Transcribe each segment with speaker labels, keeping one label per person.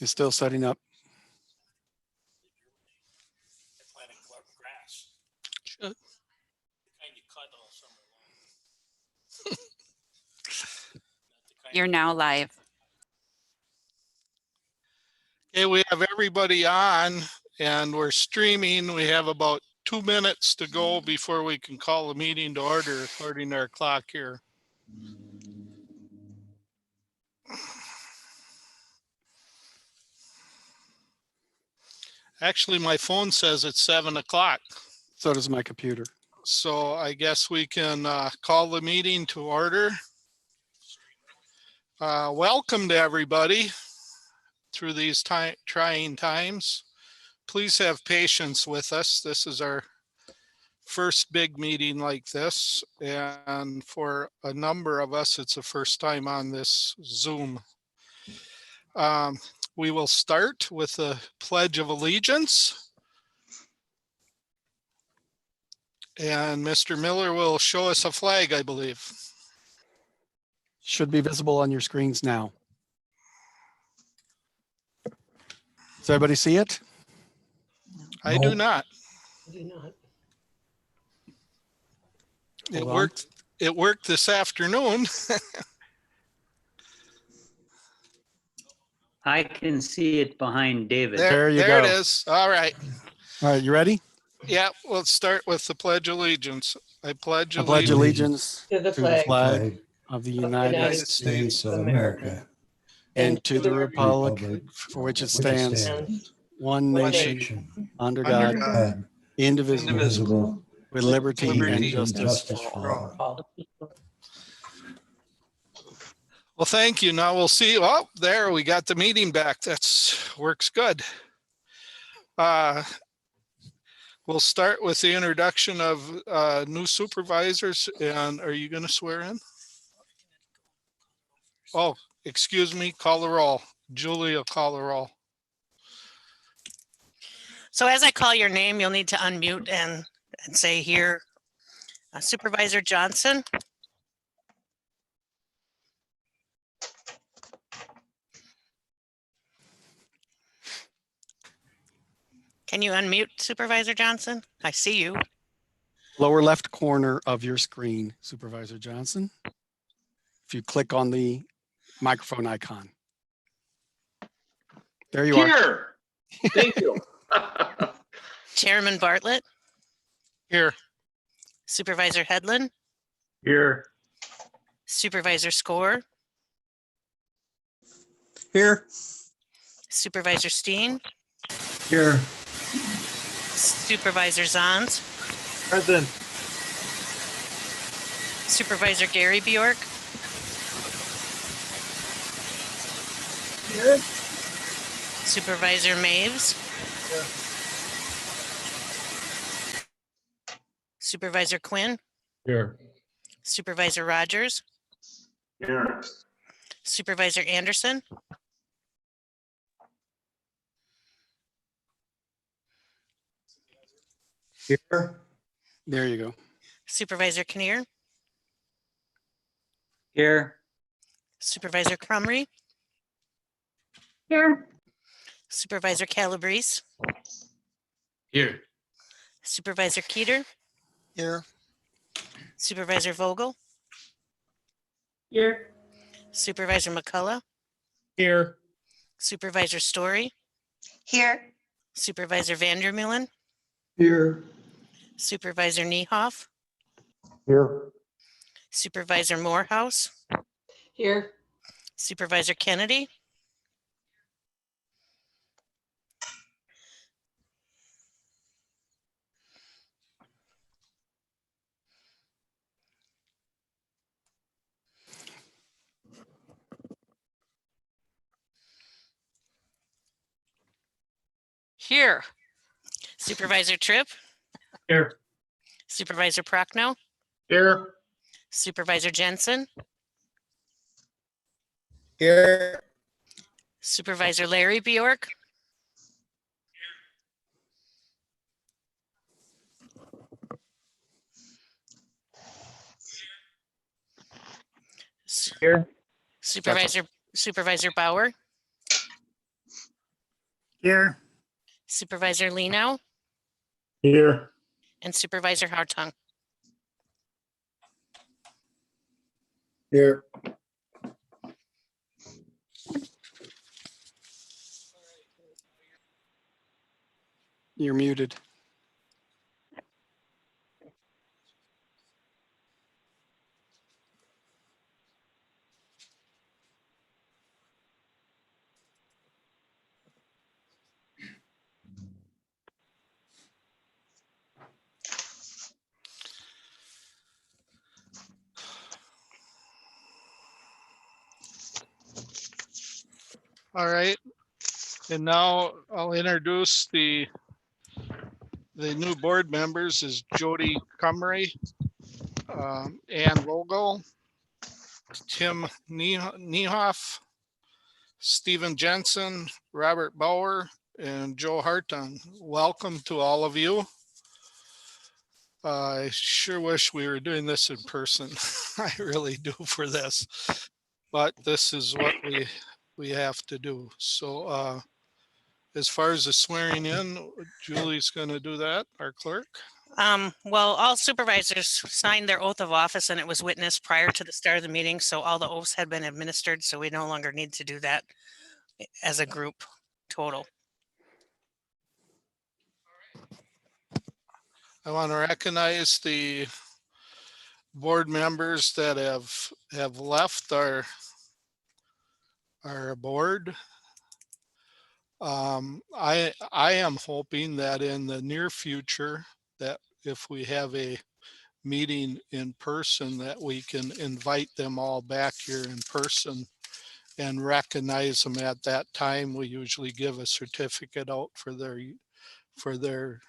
Speaker 1: is still setting up.
Speaker 2: Planting grass.
Speaker 1: Should.
Speaker 2: The kind you cut all summer long.
Speaker 3: You're now live.
Speaker 4: Okay, we have everybody on and we're streaming. We have about 2 minutes to go before we can call the meeting to order according to our clock here. Actually, my phone says it's 7 o'clock.
Speaker 1: So does my computer.
Speaker 4: So I guess we can call the meeting to order. Welcome to everybody through these trying times. Please have patience with us. This is our first big meeting like this. And for a number of us, it's the first time on this Zoom. We will start with the Pledge of Allegiance. And Mr. Miller will show us a flag, I believe.
Speaker 1: Should be visible on your screens now. Does everybody see it?
Speaker 4: I do not.
Speaker 5: I do not.
Speaker 4: It
Speaker 1: Hold on.
Speaker 4: worked. It worked this afternoon.
Speaker 6: I can see it behind David.
Speaker 1: There you
Speaker 4: There
Speaker 1: go.
Speaker 4: it is. All right.
Speaker 1: All right, you ready?
Speaker 4: Yeah, let's start with the Pledge of Allegiance. I pledge
Speaker 1: I pledge
Speaker 4: allegiance
Speaker 1: allegiance
Speaker 5: To the
Speaker 1: to the
Speaker 5: flag
Speaker 1: flag of the United
Speaker 5: United
Speaker 1: States
Speaker 2: States
Speaker 5: of America,
Speaker 1: and to the republic
Speaker 2: Republic
Speaker 1: for which it
Speaker 2: which
Speaker 1: stands,
Speaker 5: stands
Speaker 1: one
Speaker 5: one
Speaker 1: nation,
Speaker 2: nation,
Speaker 1: under
Speaker 4: under
Speaker 1: God,
Speaker 2: God,
Speaker 1: indivisible,
Speaker 2: indivisible,
Speaker 1: with liberty and
Speaker 4: liberty and
Speaker 1: justice for all.
Speaker 5: all.
Speaker 4: Well, thank you. Now we'll see. Oh, there we got the meeting back. That's works good. We'll start with the introduction of new supervisors. And are you going to swear in? Oh, excuse me. Call the roll. Julia, call the roll.
Speaker 7: So as I call your name, you'll need to unmute and say here, Supervisor Johnson. Can you unmute Supervisor Johnson? I see you.
Speaker 1: Lower left corner of your screen, Supervisor Johnson. If you click on the microphone icon. There you are.
Speaker 8: Here. Thank you.
Speaker 7: Chairman Bartlett,
Speaker 4: Here.
Speaker 7: Supervisor Headland,
Speaker 8: Here.
Speaker 7: Supervisor Score,
Speaker 2: Here.
Speaker 7: Supervisor Steen,
Speaker 2: Here.
Speaker 7: Supervisor Zons,
Speaker 8: Present.
Speaker 7: Supervisor Gary Bjork,
Speaker 8: Here.
Speaker 7: Supervisor Maves, Supervisor Quinn,
Speaker 8: Here.
Speaker 7: Supervisor Rogers,
Speaker 8: Here.
Speaker 7: Supervisor Anderson,
Speaker 2: Here.
Speaker 1: There you go.
Speaker 7: Supervisor Kinnear,
Speaker 6: Here,
Speaker 7: Supervisor Crumry,
Speaker 5: Here.
Speaker 7: Supervisor Calabrese,
Speaker 8: Here.
Speaker 7: Supervisor Keeter,
Speaker 4: Here.
Speaker 7: Supervisor Vogel,
Speaker 5: Here.
Speaker 7: Supervisor McCullough,
Speaker 8: Here.
Speaker 7: Supervisor Story,
Speaker 5: Here.
Speaker 7: Supervisor Vandermeulen,
Speaker 2: Here.
Speaker 7: Supervisor Niehoff,
Speaker 2: Here.
Speaker 7: Supervisor Morehouse,
Speaker 5: Here.
Speaker 7: Supervisor Kennedy,
Speaker 5: Here.
Speaker 7: Supervisor Tripp,
Speaker 8: Here.
Speaker 7: Supervisor Prochnow,
Speaker 8: Here.
Speaker 7: Supervisor Jensen,
Speaker 2: Here.
Speaker 7: Supervisor Larry Bjork,
Speaker 8: Here.
Speaker 7: Supervisor Bauer,
Speaker 5: Here.
Speaker 7: Supervisor Leno,
Speaker 8: Here.
Speaker 7: and Supervisor Hartung.
Speaker 8: Here.
Speaker 1: You're muted.
Speaker 4: All right. And now I'll introduce the new board members is Jody Cumry, Ann Vogel, Tim Niehoff, Stephen Jensen, Robert Bauer, and Joe Hartung. Welcome to all of you. I sure wish we were doing this in person. I really do for this, but this is what we have to do. So as far as the swearing in, Julie's going to do that, our clerk.
Speaker 7: Well, all supervisors signed their oath of office and it was witnessed prior to the start of the meeting. So all the oaths had been administered. So we no longer need to do that as a group total.
Speaker 4: I want to recognize the board members that have left our board. I am hoping that in the near future, that if we have a meeting in person, that we can invite them all back here in person and recognize them at that time. We usually give a certificate out for their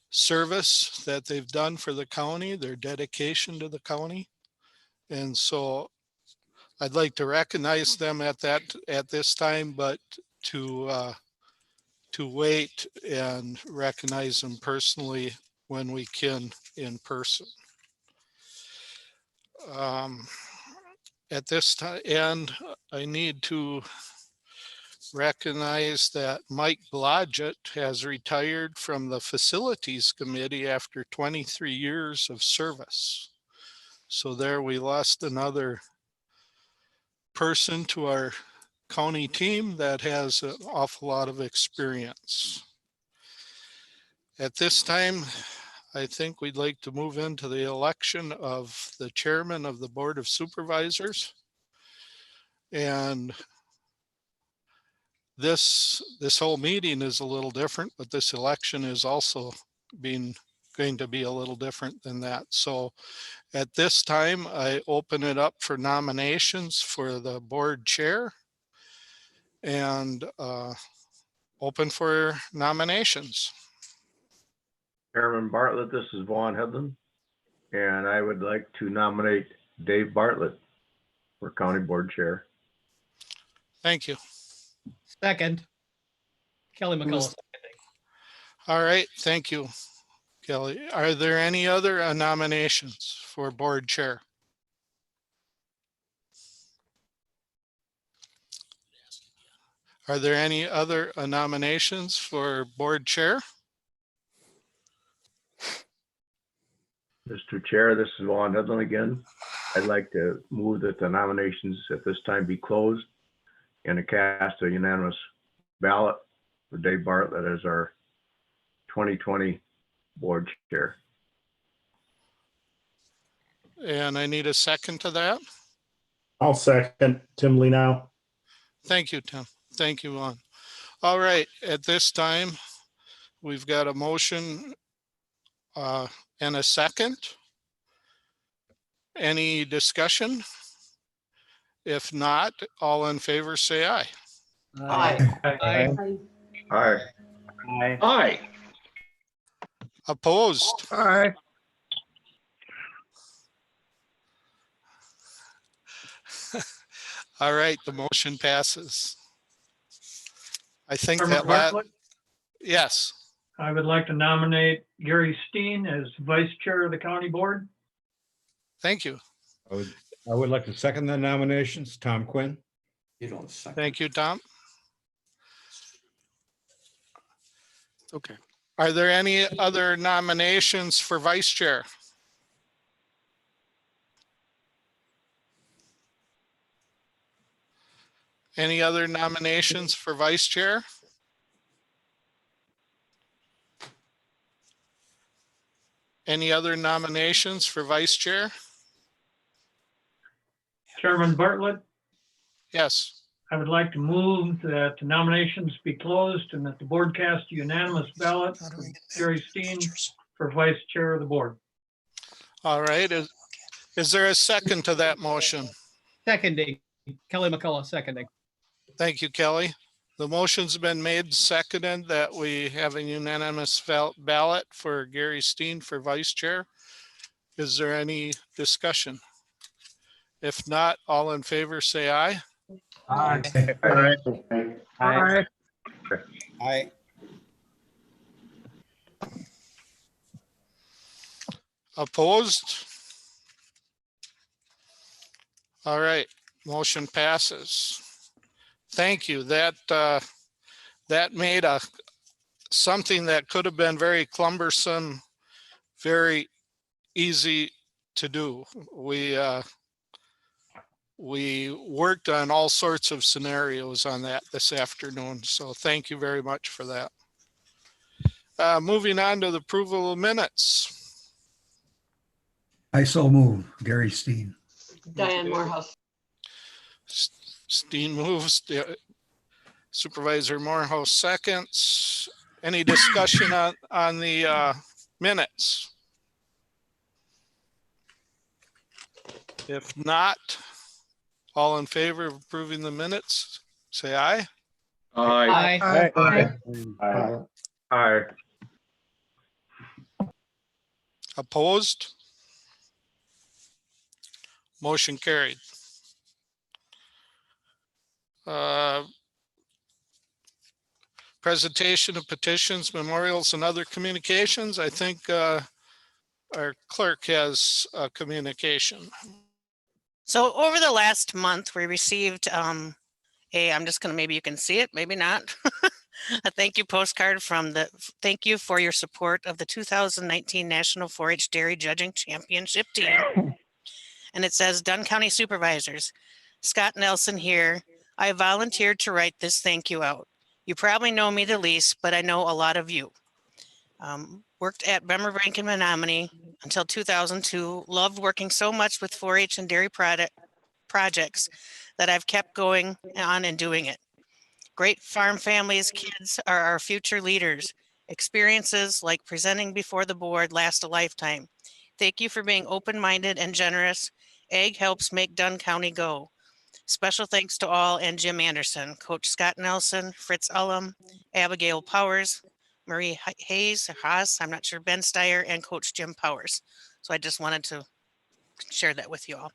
Speaker 4: service that they've done for the county, their dedication to the county. And so I'd like to recognize them at this time, but to wait and recognize them personally when we can in person. At this time, and I need to recognize that Mike Blodgett has retired from the Facilities Committee after 23 years of service. So there we lost another person to our county team that has an awful lot of experience. At this time, I think we'd like to move into the election of the chairman of the Board of Supervisors. And this whole meeting is a little different, but this election is also going to be a little different than that. So at this time, I open it up for nominations for the board chair and open for nominations.
Speaker 3: Chairman Bartlett, this is Vaughn Headland, and I would like to nominate Dave Bartlett for County Board Chair.
Speaker 4: Thank you.
Speaker 8: Second. Kelly McCullough.
Speaker 4: All right, thank you, Kelly. Are there any other nominations for board chair? Are there any other nominations for board chair?
Speaker 3: Mr. Chair, this is Vaughn Headland again. I'd like to move that the nominations at this time be closed and to cast a unanimous ballot for Dave Bartlett as our 2020 board chair.
Speaker 4: And I need a second to that.
Speaker 8: I'll second. Tim Leno.
Speaker 4: Thank you, Tim. Thank you, Vaughn. All right, at this time, we've got a motion and a second. Any discussion? If not, all in favor say aye.
Speaker 5: Aye.
Speaker 8: Aye.
Speaker 3: Aye.
Speaker 6: Aye.
Speaker 8: Aye.
Speaker 4: Opposed?
Speaker 8: Aye.
Speaker 4: All right, the motion passes. I think
Speaker 9: Chairman
Speaker 4: that,
Speaker 9: Bartlett,
Speaker 4: yes,
Speaker 9: I would like to nominate Gary Steen as Vice Chair of the County Board.
Speaker 4: thank you.
Speaker 10: I would like to second the nominations. Tom Quinn.
Speaker 4: Thank you, Tom.
Speaker 1: Okay.
Speaker 4: Are there any other nominations for vice chair? Any other nominations for vice chair? Any other nominations for vice chair?
Speaker 9: Chairman Bartlett,
Speaker 4: Yes.
Speaker 9: I would like to move that the nominations be closed and that the board cast a unanimous ballot for Gary Steen for vice chair of the board.
Speaker 4: All right. Is there a second to that motion?
Speaker 8: Seconding. Kelly McCullough, seconding.
Speaker 4: Thank you, Kelly. The motion's been made and seconded that we have a unanimous ballot for Gary Steen for vice chair. Is there any discussion? If not, all in favor, say aye.
Speaker 9: Aye.
Speaker 6: Aye.
Speaker 10: Aye.
Speaker 4: Opposed? All right, motion passes. Thank you. That made something that could have been very cumbersome, very easy to do. We worked on all sorts of scenarios on that this afternoon, so thank you very much for that. Moving on to the approval of minutes.
Speaker 11: I so move, Gary Steen.
Speaker 5: Diane Morehouse.
Speaker 4: Steen moves, Supervisor Morehouse seconds. Any discussion on the minutes? If not, all in favor of approving the minutes, say aye.
Speaker 8: Aye.
Speaker 3: Aye.
Speaker 4: Opposed? Motion carried. Presentation of petitions, memorials, and other communications. I think our clerk has a communication.
Speaker 7: So over the last month, we received I'm just gonna, maybe you can see it, maybe not. A thank you postcard from thank you for your support of the 2019 National 4-H Dairy Judging Championship team. And it says, Dunn County Supervisors, Scott Nelson here. I volunteered to write this thank you out. You probably know me the least, but I know a lot of you. Worked at Bremer Brink in Menominee until 2002. Loved working so much with 4-H and dairy projects that I've kept going on and doing it. Great farm families, kids are our future leaders. Experiences like presenting before the board last a lifetime. Thank you for being open-minded and generous. Ag helps make Dunn County go. Special thanks to all and Jim Anderson, Coach Scott Nelson, Fritz Ullum, Abigail Powers, Marie Hayes, Haas, I'm not sure, Ben Steyer, and Coach Jim Powers. So I just wanted to share that with you all.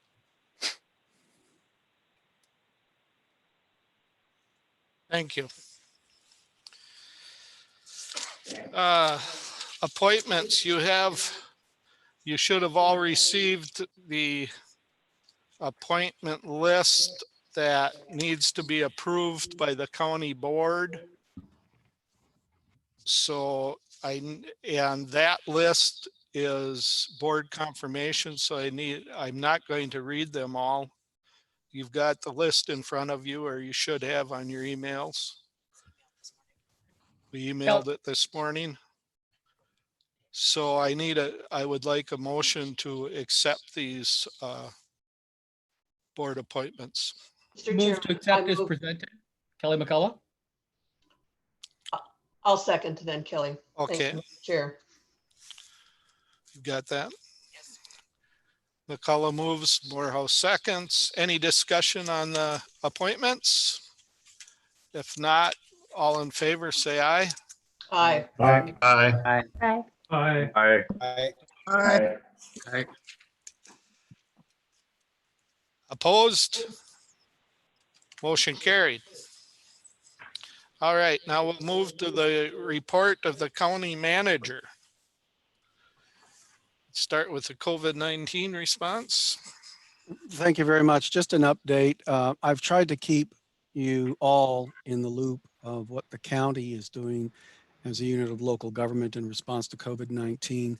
Speaker 4: Thank you. Appointments, you should have all received the appointment list that needs to be approved by the county board. So and that list is board confirmation. So I'm not going to read them all. You've got the list in front of you, or you should have on your emails. We emailed it this morning. So I would like a motion to accept these board appointments.
Speaker 8: Move to accept as presented. Kelly McCullough.
Speaker 5: I'll second then Kelly.
Speaker 4: Okay,
Speaker 5: Thank you, Chair.
Speaker 4: you got that? McCullough moves, Morehouse seconds. Any discussion on the appointments? If not, all in favor, say aye.
Speaker 5: Aye.
Speaker 8: Aye.
Speaker 6: Aye.
Speaker 9: Aye.
Speaker 3: Aye.
Speaker 4: Opposed? Motion carried. All right, now we'll move to the report of the county manager. Start with the COVID-19 response.
Speaker 1: Thank you very much. Just an update. I've tried to keep you all in the loop of what the county is doing as a unit of local government in response to COVID-19.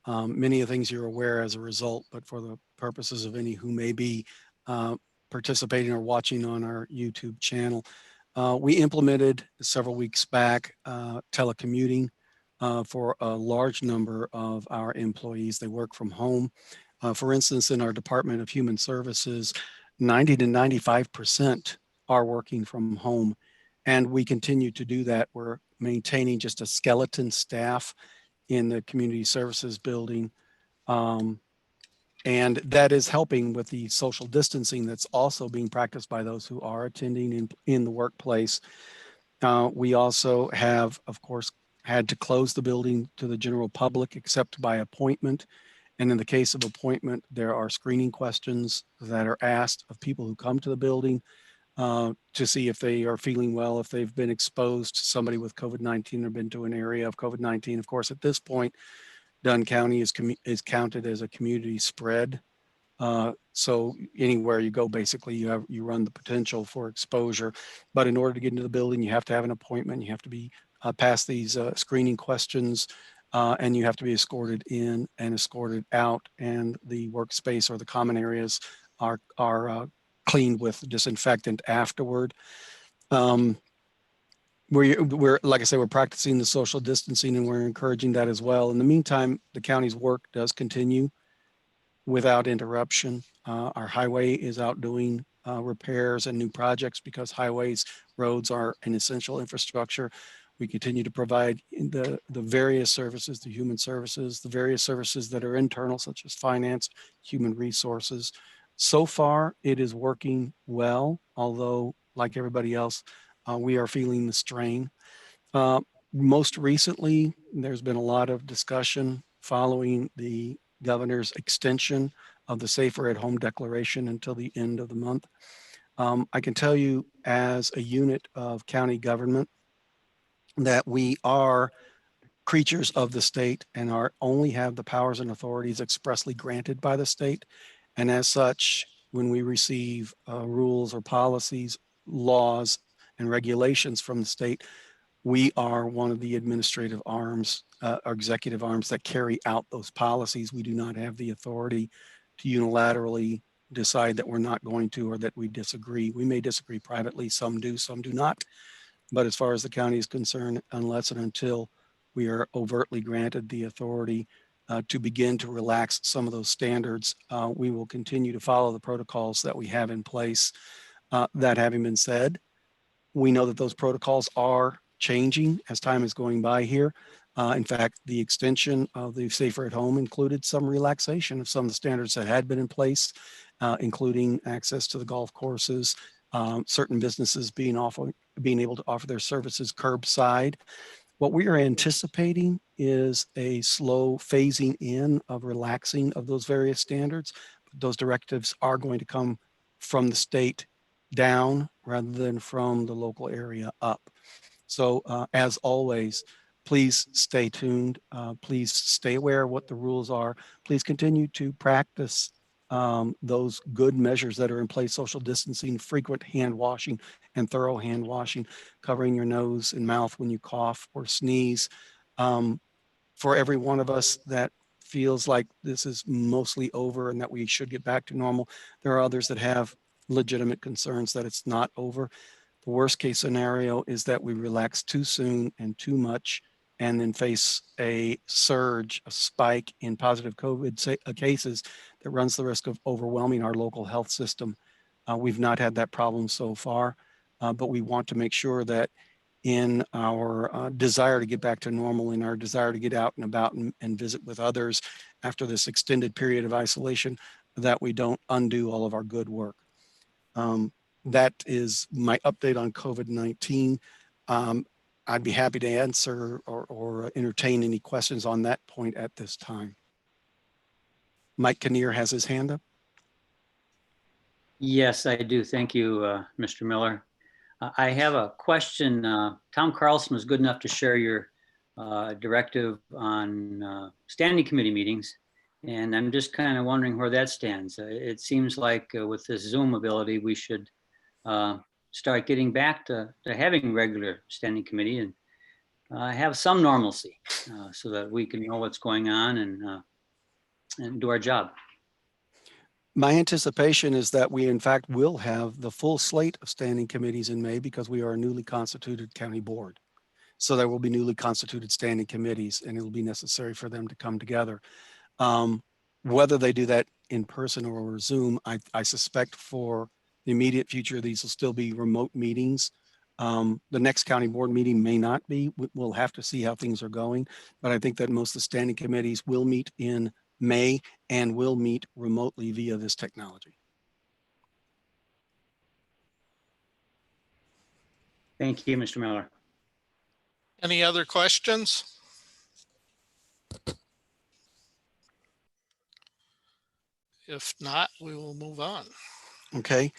Speaker 1: Many of the things you're aware as a result, but for the purposes of any who may be participating or watching on our YouTube channel, we implemented several weeks back telecommuting for a large number of our employees. They work from home. For instance, in our Department of Human Services, 90 to 95% are working from home. And we continue to do that. We're maintaining just a skeleton staff in the community services building. And that is helping with the social distancing that's also being practiced by those who are attending in the workplace. We also have, of course, had to close the building to the general public except by appointment. And in the case of appointment, there are screening questions that are asked of people who come to the building to see if they are feeling well, if they've been exposed to somebody with COVID-19 or been to an area of COVID-19. Of course, at this point, Dunn County is counted as a community spread. So anywhere you go, basically, you run the potential for exposure. But in order to get into the building, you have to have an appointment. You have to be past these screening questions, and you have to be escorted in and escorted out. And the workspace or the common areas are cleaned with disinfectant afterward. We're like I said, we're practicing the social distancing, and we're encouraging that as well. In the meantime, the county's work does continue without interruption. Our highway is out doing repairs and new projects because highways, roads are an essential infrastructure. We continue to provide the various services, the human services, the various services that are internal, such as finance, human resources. So far, it is working well, although like everybody else, we are feeling the strain. Most recently, there's been a lot of discussion following the governor's extension of the Safer at Home declaration until the end of the month. I can tell you as a unit of county government that we are creatures of the state and only have the powers and authorities expressly granted by the state. And as such, when we receive rules or policies, laws, and regulations from the state, we are one of the administrative arms, or executive arms that carry out those policies. We do not have the authority to unilaterally decide that we're not going to, or that we disagree. We may disagree privately, some do, some do not. But as far as the county is concerned, unless and until we are overtly granted the authority to begin to relax some of those standards, we will continue to follow the protocols that we have in place. That having been said, we know that those protocols are changing as time is going by here. In fact, the extension of the Safer at Home included some relaxation of some of the standards that had been in place, including access to the golf courses, certain businesses being able to offer their services curbside. What we are anticipating is a slow phasing in of relaxing of those various standards. Those directives are going to come from the state down rather than from the local area up. So as always, please stay tuned. Please stay aware of what the rules are. Please continue to practice those good measures that are in place: social distancing, frequent hand washing, and thorough hand washing, covering your nose and mouth when you cough or sneeze. For every one of us that feels like this is mostly over and that we should get back to normal, there are others that have legitimate concerns that it's not over. The worst case scenario is that we relax too soon and too much, and then face a surge, a spike in positive COVID cases that runs the risk of overwhelming our local health system. We've not had that problem so far, but we want to make sure that in our desire to get back to normal, in our desire to get out and about and visit with others after this extended period of isolation, that we don't undo all of our good work. That is my update on COVID-19. I'd be happy to answer or entertain any questions on that point at this time. Mike Kinnear has his hand up.
Speaker 12: Yes, I do. Thank you, Mr. Miller. I have a question. Tom Carlson was good enough to share your directive on standing committee meetings. And I'm just kind of wondering where that stands. It seems like with this Zoom ability, we should start getting back to having regular standing committee. And have some normalcy so that we can know what's going on and do our job.
Speaker 1: My anticipation is that we in fact will have the full slate of standing committees in May because we are a newly constituted county board. So there will be newly constituted standing committees and it will be necessary for them to come together. Whether they do that in person or over Zoom, I suspect for the immediate future, these will still be remote meetings. The next county board meeting may not be. We'll have to see how things are going, but I think that most of the standing committees will meet in May and will meet remotely via this technology.
Speaker 12: Thank you, Mr. Miller.
Speaker 4: Any other questions? If not, we will move on.
Speaker 1: Okay.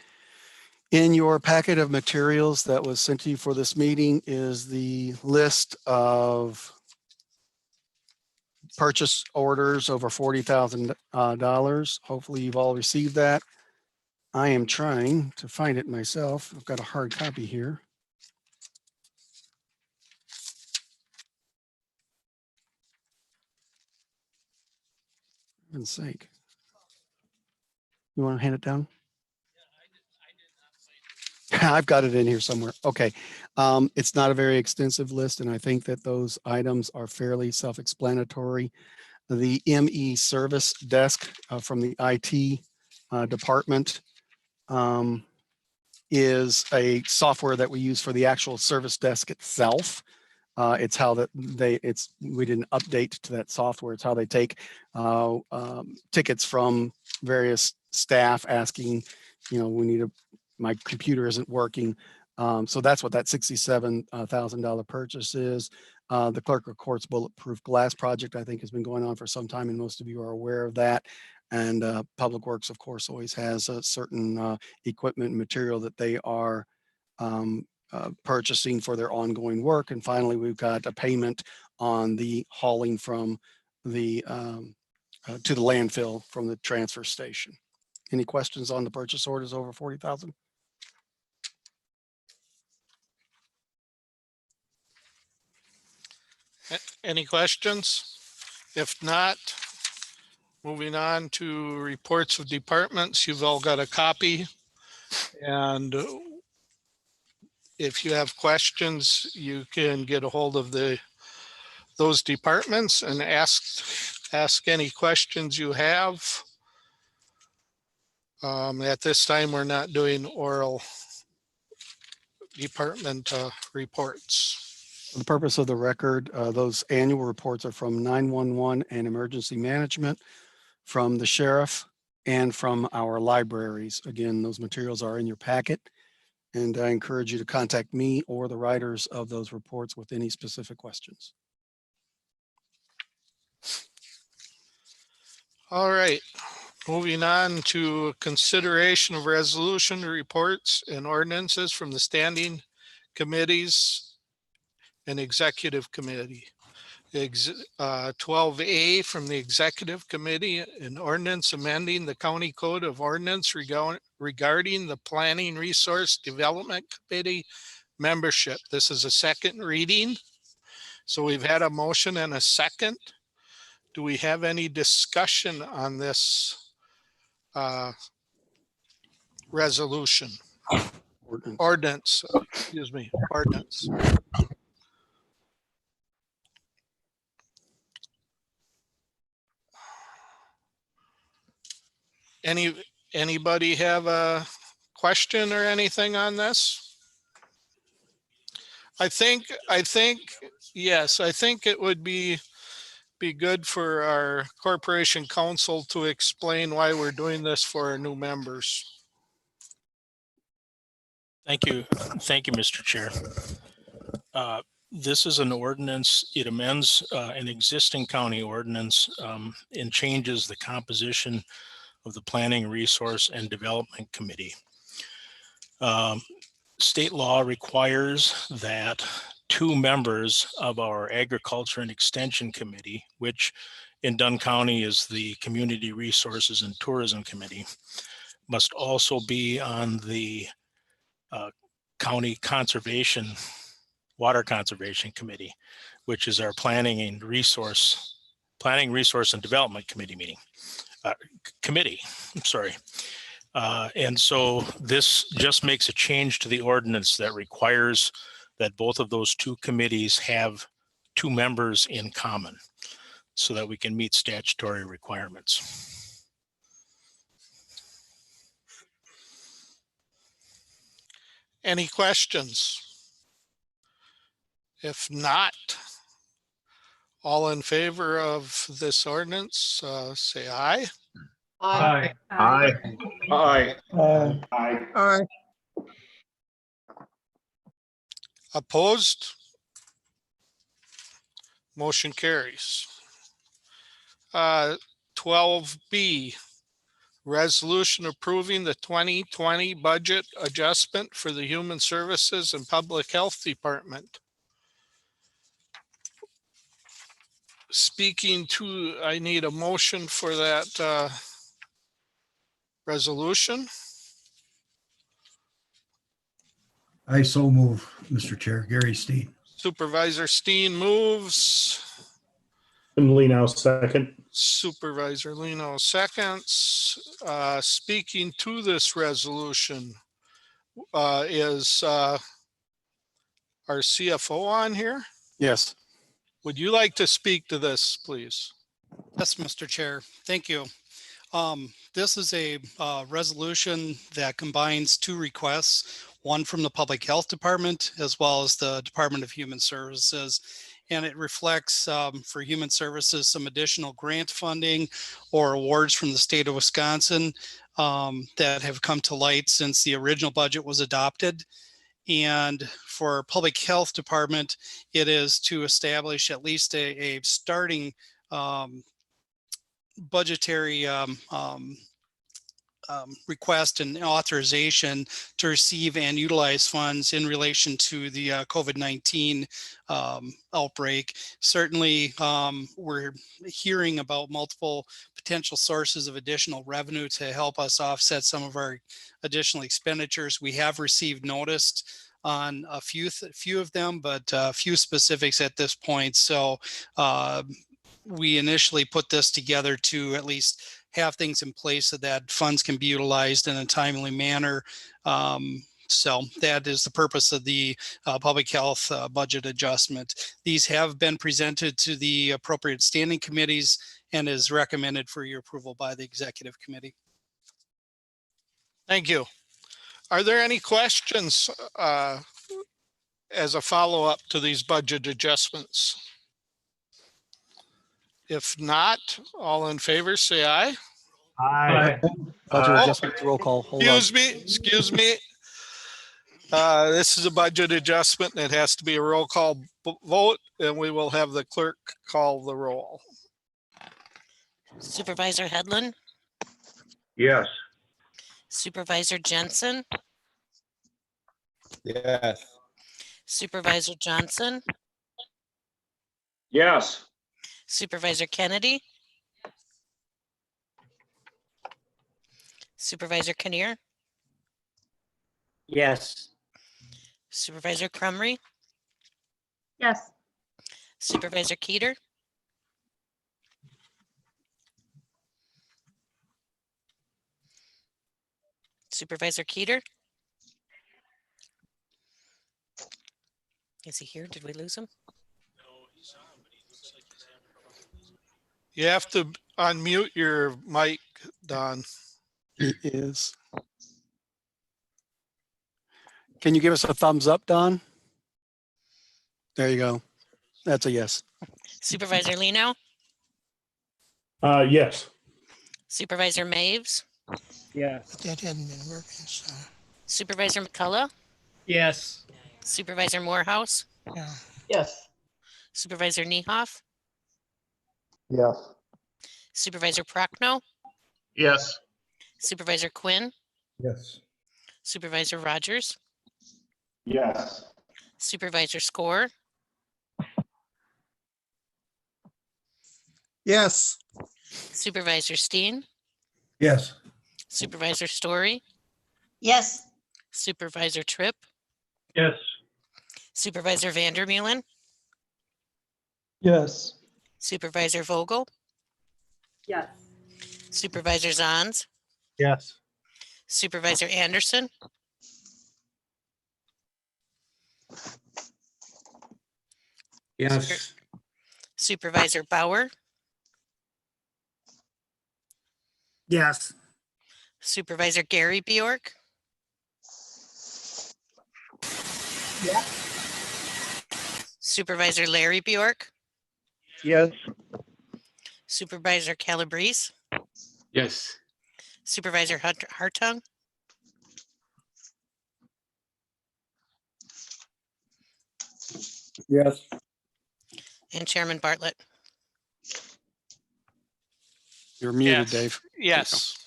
Speaker 1: In your packet of materials that was sent to you for this meeting is the list of purchase orders over $40,000. Hopefully you've all received that. I am trying to find it myself. I've got a hard copy here. For heaven's sake. You want to hand it down? I've got it in here somewhere. Okay. It's not a very extensive list, and I think that those items are fairly self-explanatory. The ME service desk from the IT department is a software that we use for the actual service desk itself. It's how that we didn't update to that software. It's how they take tickets from various staff asking, my computer isn't working. So that's what that $67,000 purchase is. The Clerk of Court's bulletproof glass project, I think, has been going on for some time, and most of you are aware of that. And Public Works, of course, always has a certain equipment and material that they are purchasing for their ongoing work. And finally, we've got a payment on the hauling from the to the landfill from the transfer station. Any questions on the purchase orders over 40,000?
Speaker 4: Any questions? If not, moving on to reports of departments. You've all got a copy. And if you have questions, you can get a hold of those departments and ask any questions you have. At this time, we're not doing oral department reports.
Speaker 1: For the purpose of the record, those annual reports are from 911 and emergency management, from the sheriff, and from our libraries. Again, those materials are in your packet, and I encourage you to contact me or the writers of those reports with any specific questions.
Speaker 4: All right, moving on to consideration of resolution reports and ordinances from the standing committees and executive committee. 12A from the executive committee, an ordinance amending the county code of ordinance regarding the planning resource development committee membership. This is a second reading. So we've had a motion and a second. Do we have any discussion on this resolution? Ordinance, excuse me, ordinance. Anybody have a question or anything on this? I think yes, I think it would be good for our corporation counsel to explain why we're doing this for our new members.
Speaker 2: Thank you, Mr. Chair. This is an ordinance. It amends an existing county ordinance and changes the composition of the Planning, Resource, and Development Committee. State law requires that 2 members of our Agriculture and Extension Committee, which in Dunn County is the Community Resources and Tourism Committee, must also be on the County Conservation Water Conservation Committee, which is our planning, resource and development committee meeting. I'm sorry. And so this just makes a change to the ordinance that requires that both of those two committees have 2 members in common so that we can meet statutory requirements.
Speaker 4: Any questions? If not, all in favor of this ordinance, say aye.
Speaker 5: Aye.
Speaker 6: Aye.
Speaker 10: Aye.
Speaker 6: Aye.
Speaker 4: Opposed? Motion carries. 12B, resolution approving the 2020 budget adjustment for the Human Services and Public Health Department. Speaking to, I need a motion for that resolution.
Speaker 11: I so move, Mr. Chair. Gary Steen.
Speaker 4: Supervisor Steen moves.
Speaker 6: Lino, second.
Speaker 4: Supervisor Lino seconds. Speaking to this resolution is our CFO on here.
Speaker 1: Yes.
Speaker 4: Would you like to speak to this, please?
Speaker 13: Yes, Mr. Chair. Thank you. This is a resolution that combines 2 requests, one from the Public Health Department as well as the Department of Human Services. And it reflects for Human Services some additional grant funding or awards from the state of Wisconsin that have come to light since the original budget was adopted. And for Public Health Department, it is to establish at least a starting budgetary request and authorization to receive and utilize funds in relation to the COVID-19 outbreak. Certainly, we're hearing about multiple potential sources of additional revenue to help us offset some of our additional expenditures. We have received notice on a few of them, but few specifics at this point. So we initially put this together to at least have things in place so that funds can be utilized in a timely manner. So that is the purpose of the public health budget adjustment. These have been presented to the appropriate standing committees and is recommended for your approval by the executive committee.
Speaker 4: Thank you. Are there any questions as a follow-up to these budget adjustments? If not, all in favor, say aye.
Speaker 6: Aye.
Speaker 1: Budget adjustment, roll call. Hold on.
Speaker 4: Excuse me. This is a budget adjustment and it has to be a roll call vote, and we will have the clerk call the roll.
Speaker 7: Supervisor Headland,
Speaker 3: Yes.
Speaker 7: Supervisor Jensen,
Speaker 10: Yes.
Speaker 7: Supervisor Johnson,
Speaker 10: Yes.
Speaker 7: Supervisor Kennedy, Supervisor Kinnear,
Speaker 12: Yes.
Speaker 7: Supervisor Crumry,
Speaker 6: Yes.
Speaker 7: Supervisor Keeter, Supervisor Keeter. Is he here? Did we lose him?
Speaker 4: You have to unmute your mic, Don.
Speaker 1: He is. Can you give us a thumbs up, Don? There you go. That's a yes.
Speaker 7: Supervisor Lino,
Speaker 6: Yes.
Speaker 7: Supervisor Maves,
Speaker 6: Yes.
Speaker 10: That hadn't been working, so,
Speaker 7: Supervisor McCullough,
Speaker 8: Yes.
Speaker 7: Supervisor Morehouse,
Speaker 10: yeah.
Speaker 5: Yes.
Speaker 7: Supervisor Niehoff,
Speaker 6: Yes.
Speaker 7: Supervisor Prochnow,
Speaker 6: Yes.
Speaker 7: Supervisor Quinn,
Speaker 11: Yes.
Speaker 7: Supervisor Rogers,
Speaker 6: Yes.
Speaker 7: Supervisor Score,
Speaker 6: Yes.
Speaker 7: Supervisor Steen,
Speaker 11: Yes.
Speaker 7: Supervisor Story,
Speaker 6: Yes.
Speaker 7: Supervisor Tripp,
Speaker 9: Yes.
Speaker 7: Supervisor Vandermeulen,
Speaker 6: Yes.
Speaker 7: Supervisor Vogel,
Speaker 5: Yes.
Speaker 7: Supervisor Zons,
Speaker 6: Yes.
Speaker 7: Supervisor Anderson,
Speaker 6: Yes.
Speaker 7: Supervisor Bauer,
Speaker 6: Yes.
Speaker 7: Supervisor Gary Bjork, Supervisor Larry Bjork,
Speaker 6: Yes.
Speaker 7: Supervisor Calabrese,
Speaker 6: Yes.
Speaker 7: Supervisor Hartung,
Speaker 6: Yes.
Speaker 7: and Chairman Bartlett.
Speaker 1: You're muted,
Speaker 4: Yes.
Speaker 1: Dave.
Speaker 4: Yes.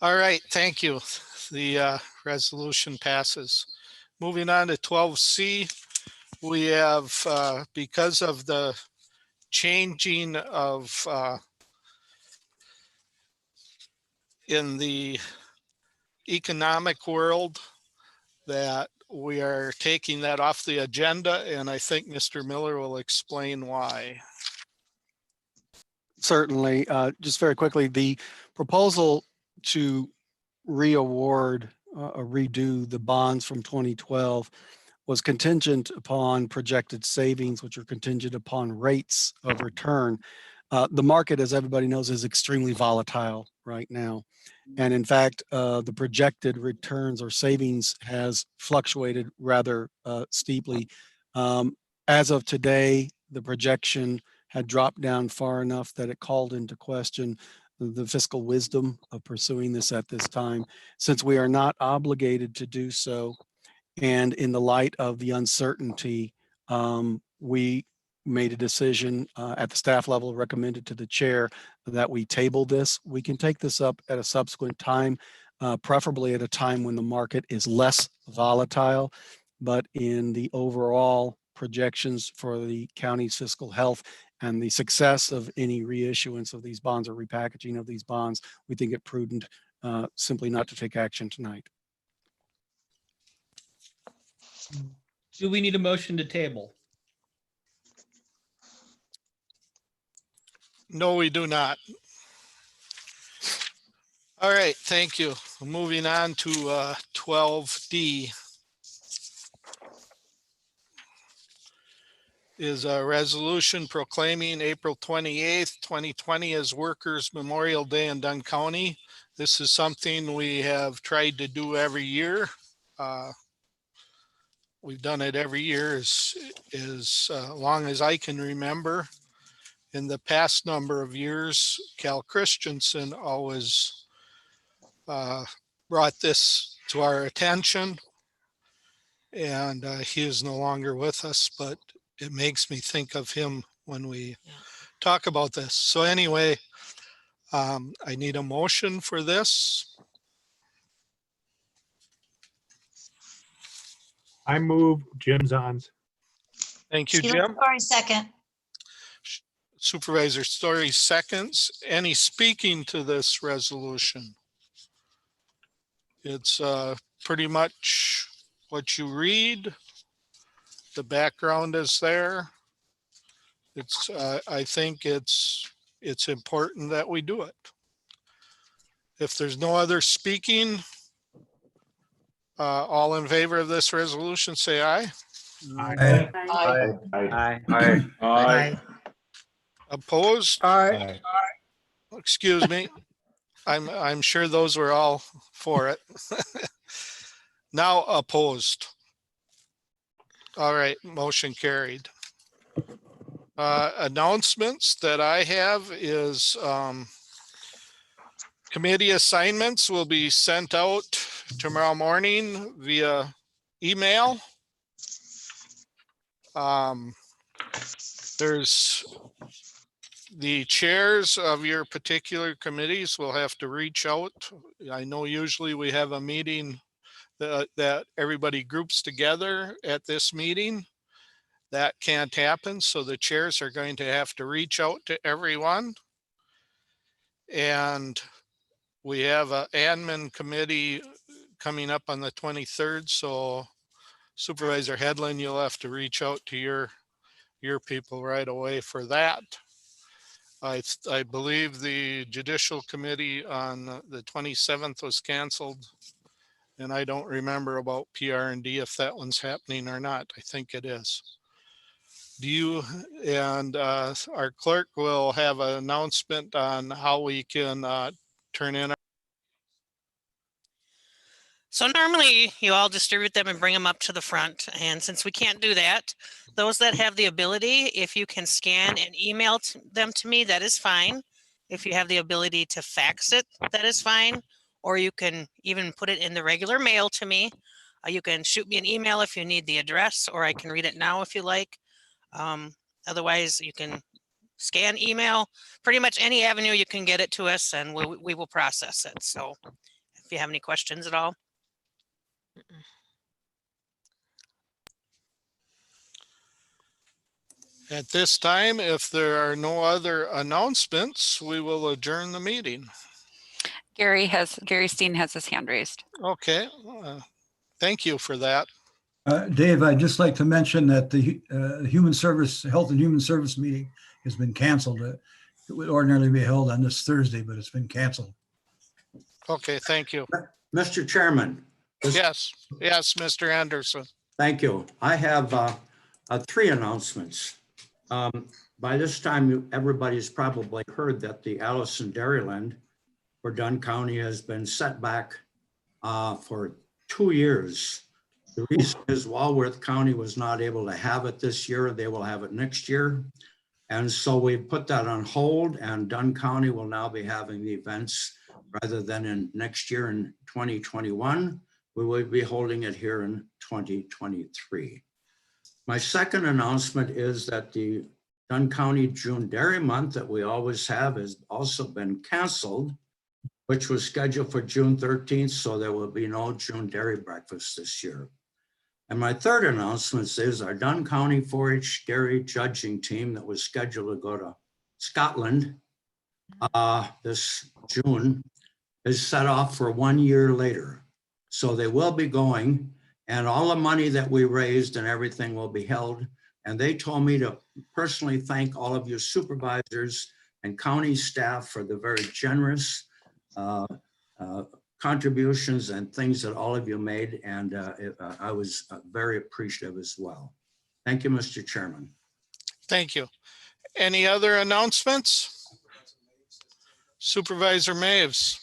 Speaker 4: All right, thank you. The resolution passes. Moving on to 12C, we have, because of the changing of in the economic world, that we are taking that off the agenda, and I think Mr. Miller will explain why.
Speaker 1: Certainly. Just very quickly, the proposal to re-award or redo the bonds from 2012 was contingent upon projected savings, which are contingent upon rates of return. The market, as everybody knows, is extremely volatile right now. And in fact, the projected returns or savings has fluctuated rather steeply. As of today, the projection had dropped down far enough that it called into question the fiscal wisdom of pursuing this at this time. Since we are not obligated to do so, and in the light of the uncertainty, we made a decision at the staff level, recommended to the chair that we table this. We can take this up at a subsequent time, preferably at a time when the market is less volatile. But in the overall projections for the county's fiscal health and the success of any reissuance of these bonds or repackaging of these bonds, we think it prudent simply not to take action tonight.
Speaker 8: Do we need a motion to table?
Speaker 4: No, we do not. All right, thank you. Moving on to 12D. Is a resolution proclaiming April 28th, 2020 as Workers' Memorial Day in Dunn County. This is something we have tried to do every year. We've done it every year as long as I can remember. In the past number of years, Cal Christensen always brought this to our attention, and he is no longer with us, but it makes me think of him when we talk about this. So anyway, I need a motion for this.
Speaker 6: I move Jim Zons.
Speaker 4: Thank you,
Speaker 5: Sheila
Speaker 4: Jim.
Speaker 5: Story, second.
Speaker 4: Supervisor Story seconds. Any speaking to this resolution? It's pretty much what you read. The background is there. It's I think it's important that we do it. If there's no other speaking, all in favor of this resolution, say aye.
Speaker 11: Aye.
Speaker 5: Aye.
Speaker 12: Aye.
Speaker 3: Aye.
Speaker 10: Aye.
Speaker 4: Opposed?
Speaker 6: Aye.
Speaker 4: Excuse me. I'm sure those were all for it. Now opposed. All right, motion carried. Announcements that I have is committee assignments will be sent out tomorrow morning via email. There's the chairs of your particular committees will have to reach out. I know usually we have a meeting that everybody groups together at this meeting. That can't happen, so the chairs are going to have to reach out to everyone. And we have an admin committee coming up on the 23rd, so Supervisor Headland, you'll have to reach out to your people right away for that. I believe the Judicial Committee on the 27th was canceled. And I don't remember about PR&D if that one's happening or not. I think it is. Do you, and our clerk will have an announcement on how we can turn in.
Speaker 7: So normally you all distribute them and bring them up to the front. And since we can't do that, those that have the ability, if you can scan and email them to me, that is fine. If you have the ability to fax it, that is fine. Or you can even put it in the regular mail to me. You can shoot me an email if you need the address, or I can read it now if you like. Otherwise, you can scan, email, pretty much any avenue you can get it to us, and we will process it. So if you have any questions at all.
Speaker 4: At this time, if there are no other announcements, we will adjourn the meeting.
Speaker 5: Gary Steen has his hand raised.
Speaker 4: Okay, thank you for that.
Speaker 11: Dave, I'd just like to mention that the Health and Human Service meeting has been canceled. It would ordinarily be held on this Thursday, but it's been canceled.
Speaker 4: Okay, thank you.
Speaker 10: Mr. Chairman.
Speaker 4: Yes, Mr. Anderson.
Speaker 10: Thank you. I have 3 announcements. By this time, everybody's probably heard that the Allison Dairyland for Dunn County has been set back for 2 years. The reason is Walworth County was not able to have it this year. They will have it next year. And so we put that on hold, and Dunn County will now be having the events rather than in next year in 2021. We will be holding it here in 2023. My second announcement is that the Dunn County June Dairy Month that we always have has also been canceled, which was scheduled for June 13th. So there will be no June Dairy Breakfast this year. And my third announcement is our Dunn County 4-H dairy judging team that was scheduled to go to Scotland this June is set off for 1 year later. So they will be going, and all the money that we raised and everything will be held. And they told me to personally thank all of your supervisors and county staff for the very generous contributions and things that all of you made. And I was very appreciative as well. Thank you, Mr. Chairman.
Speaker 4: Thank you. Any other announcements? Supervisor Maves.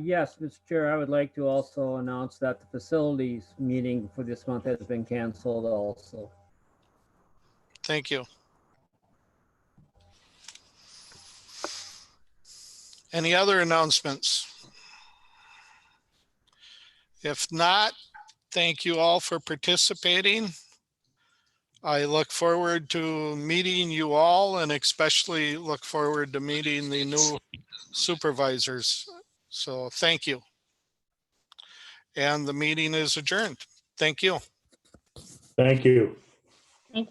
Speaker 14: Yes, Mr. Chair, I would like to also announce that the facilities meeting for this month has been canceled also.
Speaker 4: Thank you. Any other announcements? If not, thank you all for participating. I look forward to meeting you all, and especially look forward to meeting the new supervisors. So thank you. And the meeting is adjourned. Thank you.
Speaker 6: Thank you.